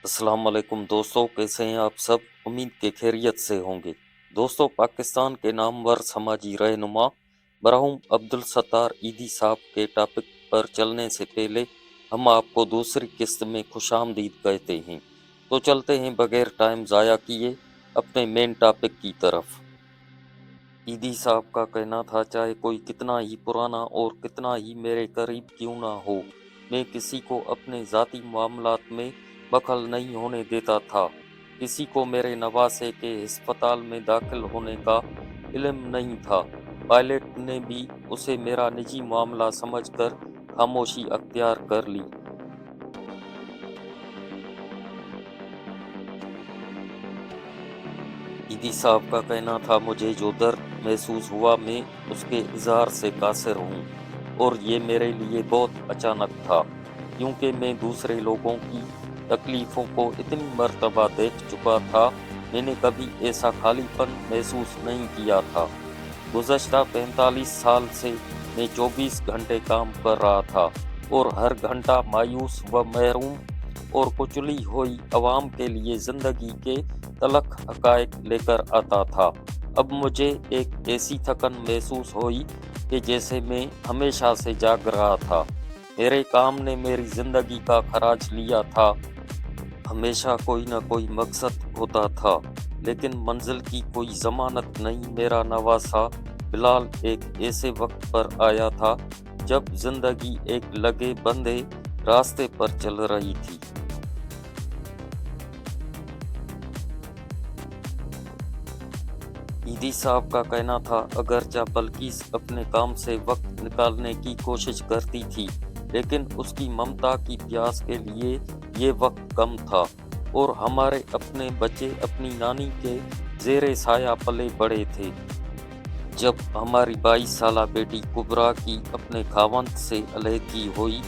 अस्सलाम वालेकुम दोस्तों, कैसे हैं आप सब। उम्मीद के खैरियत से होंगे। दोस्तों, पाकिस्तान के नामवर समाजी रहनुमा मरहूम अब्दुल सत्तार ईदी साहब के टॉपिक पर चलने से पहले हम आपको दूसरी किस्त में खुशामदीद कहते हैं। तो चलते हैं बगैर टाइम ज़ाया किए अपने मेन टॉपिक की तरफ। ईदी साहब का कहना था, चाहे कोई कितना ही पुराना और कितना ही मेरे करीब क्यों ना हो, मैं किसी को अपने ज़ाती मामलात में दखल नहीं होने देता था। किसी को मेरे नवासे के अस्पताल में दाखिल होने का इल्म नहीं था। पायलट ने भी उसे मेरा निजी मामला समझकर खामोशी अख्तियार कर ली। ईदी साहब का कहना था, मुझे जो दर्द महसूस हुआ मैं उसके इजहार से कासिर हूँ, और ये मेरे लिए बहुत अचानक था, क्योंकि मैं दूसरे लोगों की तकलीफ़ों को इतनी मर्तबा देख चुका था। मैंने कभी ऐसा खालीपन महसूस नहीं किया था। गुज़श्ता 45 साल से मैं 24 घंटे काम कर रहा था, और हर घंटा मायूस व महरूम और कुचली हुई आवाम के लिए ज़िंदगी के तलख हक़ाइक़ लेकर आता था। अब मुझे एक ऐसी थकन महसूस हुई कि जैसे मैं हमेशा से जाग रहा था। मेरे काम ने मेरी ज़िंदगी का खराज लिया था। हमेशा कोई न कोई मकसद होता था, लेकिन मंजिल की कोई ज़मानत नहीं। मेरा नवासा बिलाल एक ऐसे वक्त पर आया था जब ज़िंदगी एक लगे बंधे रास्ते पर चल रही थी। ईदी साहब का कहना था, अगरचा बल्किस अपने काम से वक्त निकालने की कोशिश करती थी, लेकिन उसकी ममता की प्यास के लिए ये वक्त कम था, और हमारे अपने बच्चे अपनी नानी के जेरे साया पले बड़े थे। जब हमारी 22 साला बेटी कुबरा की अपने खावंद से अलहदगी हुई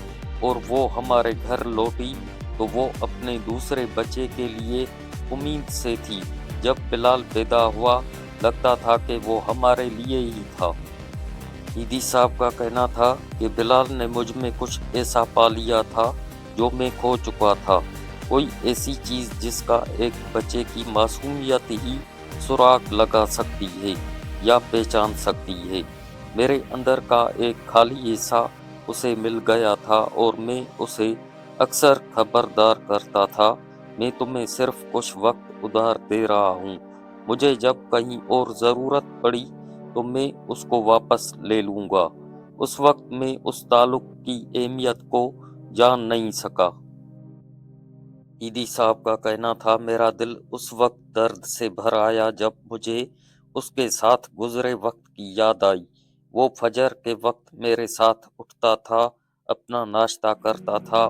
और वो हमारे घर लौटी, तो वो अपने दूसरे बच्चे के लिए उम्मीद से थी। जब बिलाल पैदा हुआ, लगता था कि वो हमारे लिए ही था। ईदी साहब का कहना था कि बिलाल ने मुझ में कुछ ऐसा पा लिया था जो मैं खो चुका था, कोई ऐसी चीज़ जिसका एक बच्चे की मासूमियत ही सुराग लगा सकती है या पहचान सकती है। मेरे अंदर का एक खाली हिस्सा उसे मिल गया था, और मैं उसे अक्सर खबरदार करता था, मैं तुम्हें सिर्फ कुछ वक्त उधार दे रहा हूँ। मुझे जब कहीं और ज़रूरत पड़ी तो मैं उसको वापस ले लूँगा। उस वक्त मैं उस ताल्लुक़ की अहमियत को जान नहीं सका। ईदी साहब का कहना था, मेरा दिल उस वक्त दर्द से भर आया जब मुझे उसके साथ गुजरे वक्त की याद आई। वो फजर के वक्त मेरे साथ उठता था, अपना नाश्ता करता था,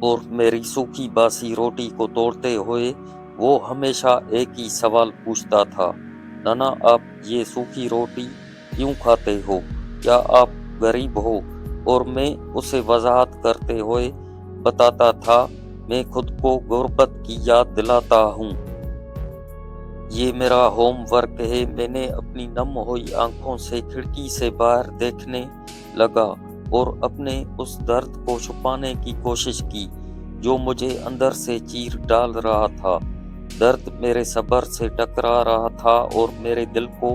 और मेरी सूखी बासी रोटी को तोड़ते हुए वो हमेशा एक ही सवाल पूछता था, नाना आप ये सूखी रोटी क्यों खाते हो? क्या आप गरीब हो? और मैं उसे वजाहत करते हुए बताता था, मैं खुद को गुर्बत की याद दिलाता हूँ। ये मेरा होमवर्क है। मैंने अपनी नम हुई आंखों से खिड़की से बाहर देखने लगा और अपने उस दर्द को छुपाने की कोशिश की जो मुझे अंदर से चीर डाल रहा था। दर्द मेरे सब्र से टकरा रहा था और मेरे दिल को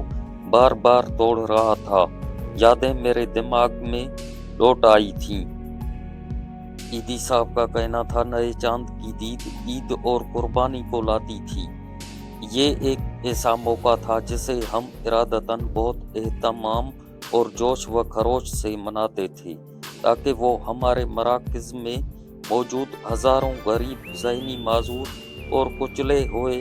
बार बार तोड़ रहा था। यादें मेरे दिमाग में लौट आई थीं। ईदी साहब का कहना था, नए चांद की दीद ईद और कुर्बानी को लाती थी। ये एक ऐसा मौका था जिसे हम इरादतन बहुत एहतमाम और जोश व खरोश से मनाते थे, ताकि वो हमारे मराकज़ में मौजूद हज़ारों गरीब, ज़हनी माजूर और कुचले हुए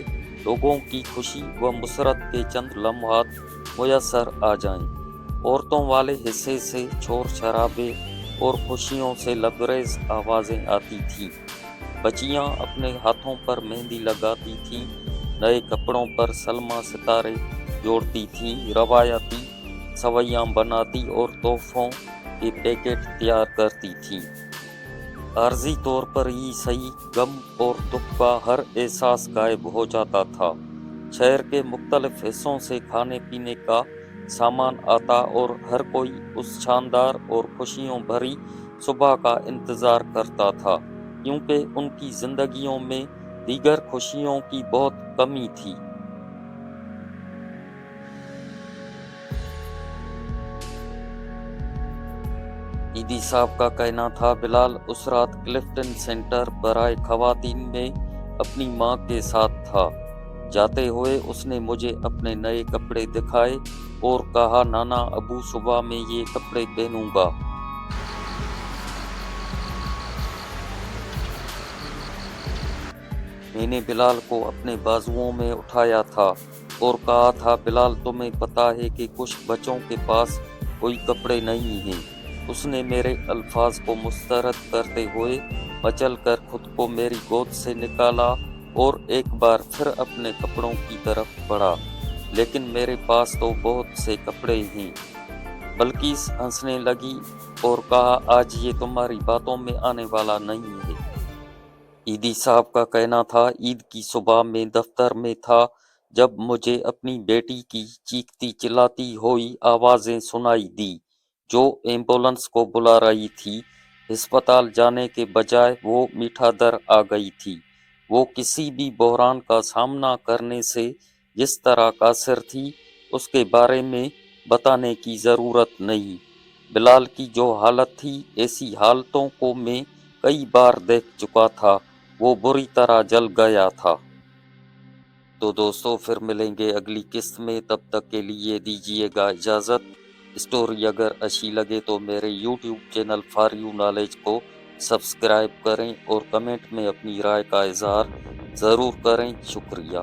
लोगों की खुशी व मुसरत के चंद लम्हात मुयस्सर आ जाएं। औरतों वाले हिस्से से शोर शराबे और खुशियों से लबरेज आवाज़ें आती थीं। बच्चियाँ अपने हाथों पर मेहंदी लगाती थीं, नए कपड़ों पर सलमा सितारे जोड़ती थीं, रवायती सवैयाँ बनाती और तोहफों के पैकेट तैयार करती थीं। आर्जी तौर पर ही सही, गम और दुख का हर एहसास गायब हो जाता था। शहर के मुख्तलिफ हिस्सों से खाने पीने का सामान आता और हर कोई उस शानदार और खुशियों भरी सुबह का इंतज़ार करता था, क्योंकि उनकी जिंदगियों में दीगर खुशियों की बहुत कमी थी। ईदी साहब का कहना था, बिलाल उस रात क्लिफ्टन सेंटर बराए खवातीन में अपनी माँ के साथ था। जाते हुए उसने मुझे अपने नए कपड़े दिखाए और कहा, नाना अबू सुबह में ये कपड़े पहनूंगा। मैंने बिलाल को अपने बाजुओं में उठाया था और कहा था, बिलाल तुम्हें पता है कि कुछ बच्चों के पास कोई कपड़े नहीं हैं। उसने मेरे अल्फाज को मुस्तरद करते हुए मचल कर खुद को मेरी गोद से निकाला और एक बार फिर अपने कपड़ों की तरफ बढ़ा। लेकिन मेरे पास तो बहुत से कपड़े हैं। बल्किस हंसने लगी और कहा, आज ये तुम्हारी बातों में आने वाला नहीं है। ईदी साहब का कहना था, ईद की सुबह में दफ्तर में था जब मुझे अपनी बेटी की चीखती चिल्लाती हुई आवाजें सुनाई दी, जो एम्बुलेंस को बुला रही थी। अस्पताल जाने के बजाय वो मीठा दर आ गई थी। वो किसी भी बहरान का सामना करने से जिस तरह कासिर थी, उसके बारे में बताने की ज़रूरत नहीं। बिलाल की जो हालत थी, ऐसी हालतों को मैं कई बार देख चुका था। वो बुरी तरह जल गया था। तो दोस्तों, फिर मिलेंगे अगली किस्त में। तब तक के लिए दीजिएगा इजाज़त। स्टोरी अगर अच्छी लगे तो मेरे YouTube channel for you knowledge को सब्सक्राइब करें और कमेंट में अपनी राय का इजहार ज़रूर करें। शुक्रिया।